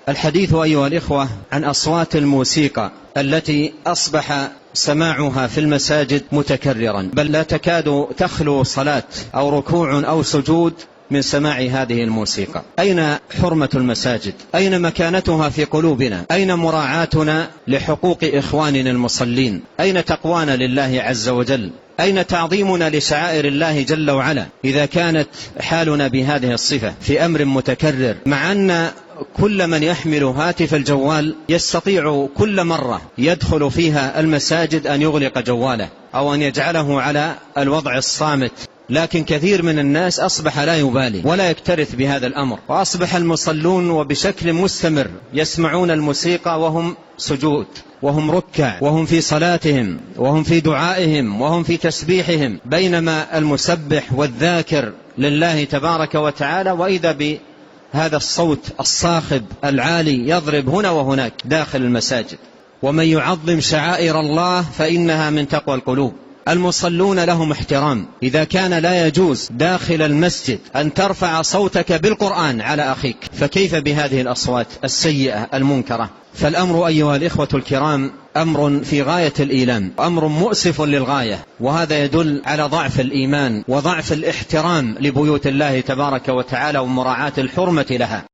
الحديث أيها الإخوة عن أصوات الموسيقى التي أصبح سماعها في المساجد متكررا، بل لا تكاد تخلو صلاة أو ركوع أو سجود من سماع هذه الموسيقى. أين حرمة المساجد؟ أين مكانتها في قلوبنا؟ أين مراعاتنا لحقوق إخواننا المصلين؟ أين تقوانا لله عز وجل؟ أين تعظيمنا لشعائر الله جل وعلا إذا كانت حالنا بهذه الصفة في أمر متكرر، مع أن كل من يحمل هاتف الجوال يستطيع كل مرة يدخل فيها المساجد أن يغلق جواله أو أن يجعله على الوضع الصامت، لكن كثير من الناس أصبح لا يبالي ولا يكترث بهذا الأمر، وأصبح المصلون وبشكل مستمر يسمعون الموسيقى وهم سجود وهم ركع وهم في صلاتهم وهم في دعائهم وهم في تسبيحهم، بينما المسبح والذاكر لله تبارك وتعالى وإذا بهذا الصوت الصاخب العالي يضرب هنا وهناك داخل المساجد. ومن يعظم شعائر الله فإنها من تقوى القلوب. المصلون لهم احترام، إذا كان لا يجوز داخل المسجد أن ترفع صوتك بالقرآن على أخيك، فكيف بهذه الأصوات السيئة المنكرة؟ فالأمر أيها الإخوة الكرام أمر في غاية الإيلام، أمر مؤسف للغاية، وهذا يدل على ضعف الإيمان وضعف الاحترام لبيوت الله تبارك وتعالى ومراعاة الحرمة لها.